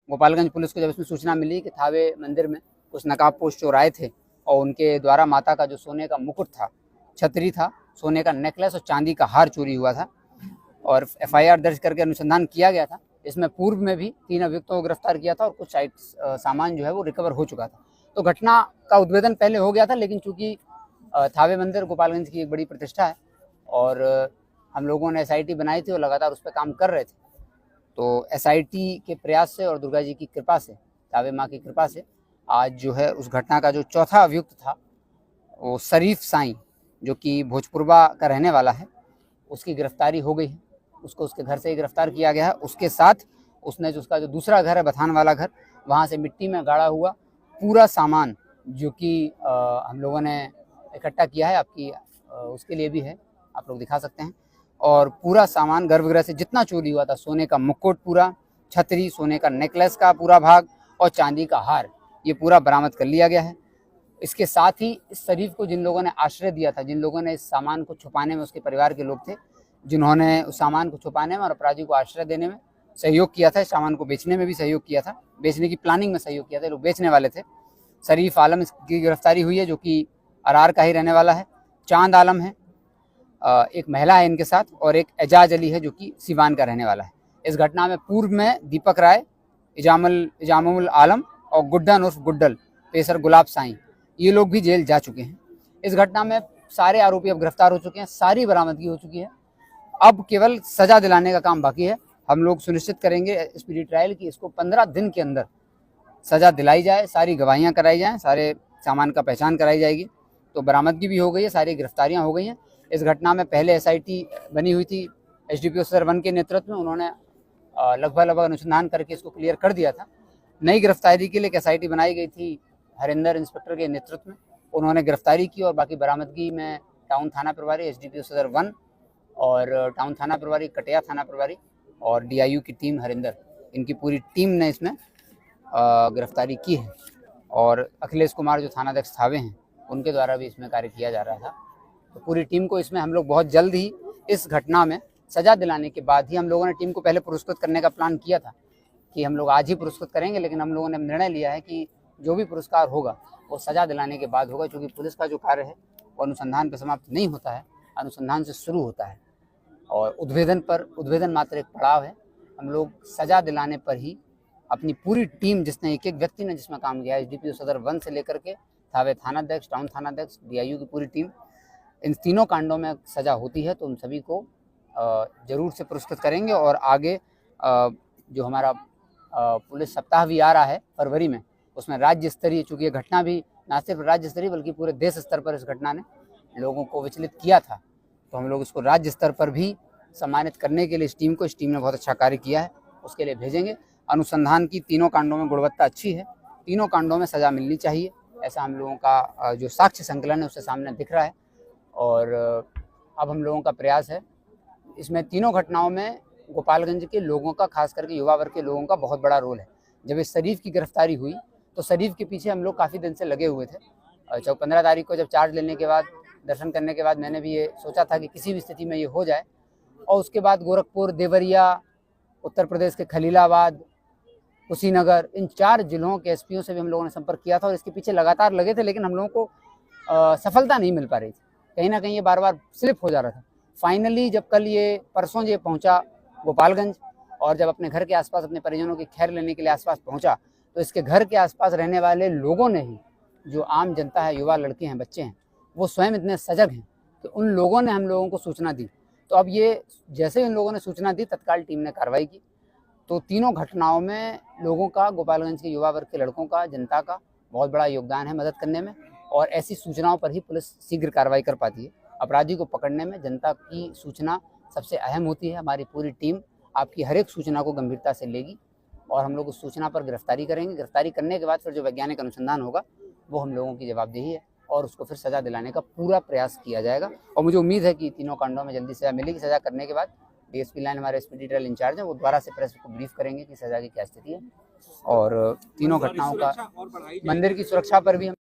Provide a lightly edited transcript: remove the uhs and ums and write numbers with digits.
Gopalganj police को जब इसमें सूचना मिली कि थावे मंदिर में कुछ नकाबपोश चोर आए थे और उनके द्वारा माता का जो सोने का मुकुट था, छतरी था, सोने का नेकलेस और चांदी का हार चोरी हुआ था और एफआईआर दर्ज करके अनुसंधान किया गया था। इसमें पूर्व में भी 3 अभियुक्तों को गिरफ्तार किया था और कुछ सामान जो है वो रिकवर हो चुका था। तो घटना का उद्भेदन पहले हो गया था, लेकिन चूंकि थावे मंदिर गोपालगंज की एक बड़ी प्रतिष्ठा है और हम लोगों ने एसआईटी बनाई थी और लगातार उस पर काम कर रहे थे। तो एसआईटी के प्रयास से और दुर्गा जी की कृपा से, थावे माँ की कृपा से आज जो है उस घटना का जो चौथा अभियुक्त था, वो शरीफ साईं, जो कि भोजपुरवा का रहने वाला है, उसकी गिरफ्तारी हो गई है। उसको उसके घर से ही गिरफ्तार किया गया है। उसके साथ उसने जो उसका जो दूसरा घर है, बथान वाला घर, वहाँ से मिट्टी में गाड़ा हुआ पूरा सामान जो कि हम लोगों ने इकट्ठा किया है, आपकी उसके लिए भी है, आप लोग दिखा सकते हैं। और पूरा सामान गर्भगृह से जितना चोरी हुआ था, सोने का मुकुट पूरा, छतरी, सोने का नेकलेस का पूरा भाग और चांदी का हार, ये पूरा बरामद कर लिया गया है। इसके साथ ही इस शरीफ को जिन लोगों ने आश्रय दिया था, जिन लोगों ने इस सामान को छुपाने में, उसके परिवार के लोग थे जिन्होंने उस सामान को छुपाने में और अपराधी को आश्रय देने में सहयोग किया था, इस सामान को बेचने में भी सहयोग किया था, बेचने की प्लानिंग में सहयोग किया था, लोग बेचने वाले थे। शरीफ आलम की गिरफ्तारी हुई है, जो कि अरार का ही रहने वाला है। चांद आलम है, एक महिला है इनके साथ, और एक एजाज अली है जो कि सिवान का रहने वाला है। इस घटना में पूर्व में दीपक राय, इजामुल आलम और गुड्डन उर्फ गुड्डल, पेसर गुलाब साईं, ये लोग भी जेल जा चुके हैं। इस घटना में सारे आरोपी अब गिरफ्तार हो चुके हैं, सारी बरामदगी हो चुकी है। अब केवल सजा दिलाने का काम बाकी है। हम लोग सुनिश्चित करेंगे स्पीडी ट्रायल की इसको 15 दिन के अंदर सजा दिलाई जाए, सारी गवाहियां कराई जाएं, सारे सामान का पहचान कराई जाएगी। तो बरामदगी भी हो गई है, सारी गिरफ्तारियां हो गई हैं। इस घटना में पहले एसआईटी बनी हुई थी एसडीपीओ सर 1 के नेतृत्व में, उन्होंने लगभग अनुसंधान करके इसको क्लियर कर दिया था। नई गिरफ्तारी के लिए एक एसआईटी बनाई गई थी हरिंदर इंस्पेक्टर के नेतृत्व में, उन्होंने गिरफ्तारी की और बाकी बरामदगी में टाउन थाना प्रभारी, एसडीपीओ सदर 1 और टाउन थाना प्रभारी, कटिया थाना प्रभारी और डीआईयू की टीम हरिंदर, इनकी पूरी टीम ने इसमें गिरफ्तारी की है। और अखिलेश कुमार जो थानाध्यक्ष थावे हैं, उनके द्वारा भी इसमें कार्य किया जा रहा था। तो पूरी टीम को इसमें हम लोग बहुत जल्द ही इस घटना में सजा दिलाने के बाद ही, हम लोगों ने टीम को पहले पुरस्कृत करने का प्लान किया था कि हम लोग आज ही पुरस्कृत करेंगे, लेकिन हम लोगों ने निर्णय लिया है कि जो भी पुरस्कार होगा वो सजा दिलाने के बाद होगा, क्योंकि पुलिस का जो कार्य है वो अनुसंधान पर समाप्त नहीं होता है, अनुसंधान से शुरू होता है और उद्भेदन मात्र एक पड़ाव है। हम लोग सजा दिलाने पर ही अपनी पूरी टीम, जिसने एक एक व्यक्ति ने जिसमें काम किया है, एसडीपीओ सदर 1 से लेकर के थावे थानाध्यक्ष, टाउन थानाध्यक्ष, डीआईयू की पूरी टीम, इन तीनों कांडों में सजा होती है तो उन सभी को जरूर से पुरस्कृत करेंगे। और आगे जो हमारा पुलिस सप्ताह भी आ रहा है फरवरी में, उसमें राज्य स्तरीय, चूँकि ये घटना भी न सिर्फ राज्य स्तरीय बल्कि पूरे देश स्तर पर इस घटना ने लोगों को विचलित किया था, तो हम लोग इसको राज्य स्तर पर भी सम्मानित करने के लिए इस टीम ने बहुत अच्छा कार्य किया है, उसके लिए भेजेंगे। अनुसंधान की तीनों कांडों में गुणवत्ता अच्छी है, तीनों कांडों में सजा मिलनी चाहिए, ऐसा हम लोगों का जो साक्ष्य संकलन है उससे सामने दिख रहा है। और अब हम लोगों का प्रयास है, इसमें तीनों घटनाओं में गोपालगंज के लोगों का, खास करके युवा वर्ग के लोगों का बहुत बड़ा रोल है। जब इस शरीफ की गिरफ्तारी हुई तो शरीफ के पीछे हम लोग काफ़ी दिन से लगे हुए थे। 15 तारीख को जब चार्ज लेने के बाद, दर्शन करने के बाद, मैंने भी ये सोचा था कि किसी भी स्थिति में ये हो जाए। और उसके बाद गोरखपुर, देवरिया, उत्तर प्रदेश के खलीलाबाद, कुशीनगर, इन 4 जिलों के एसपीओ से भी हम लोगों ने संपर्क किया था और इसके पीछे लगातार लगे थे, लेकिन हम लोगों को सफलता नहीं मिल पा रही थी। कहीं ना कहीं ये बार बार स्लिप हो जा रहा था। फाइनली जब परसों ये पहुंचा गोपालगंज और जब अपने घर के आसपास अपने परिजनों की खैर लेने के लिए आसपास पहुंचा, तो इसके घर के आसपास रहने वाले लोगों ने ही, जो आम जनता है, युवा लड़के हैं, बच्चे हैं, वो स्वयं इतने सजग हैं कि उन लोगों ने हम लोगों को सूचना दी। तो अब ये जैसे उन लोगों ने सूचना दी, तत्काल टीम ने कार्रवाई की। तो तीनों घटनाओं में लोगों का, गोपालगंज के युवा वर्ग के लड़कों का, जनता का बहुत बड़ा योगदान है मदद करने में, और ऐसी सूचनाओं पर ही पुलिस शीघ्र कार्रवाई कर पाती है। अपराधी को पकड़ने में जनता की सूचना सबसे अहम होती है। हमारी पूरी टीम आपकी हर एक सूचना को गंभीरता से लेगी और हम लोग उस सूचना पर गिरफ्तारी करेंगे। गिरफ्तारी करने के बाद फिर जो वैज्ञानिक अनुसंधान होगा वो हम लोगों की जवाबदेही है और उसको फिर सज़ा दिलाने का पूरा प्रयास किया जाएगा। और मुझे उम्मीद है कि तीनों कांडों में जल्दी सज़ा मिलेगी। सज़ा करने के बाद डीएसपी लाइन, हमारे स्पीडी ट्रायल इंचार्ज हैं, वो दोबारा से प्रेस को ब्रीफ करेंगे कि सज़ा की क्या स्थिति है। और तीनों घटनाओं का, मंदिर की सुरक्षा पर भी हम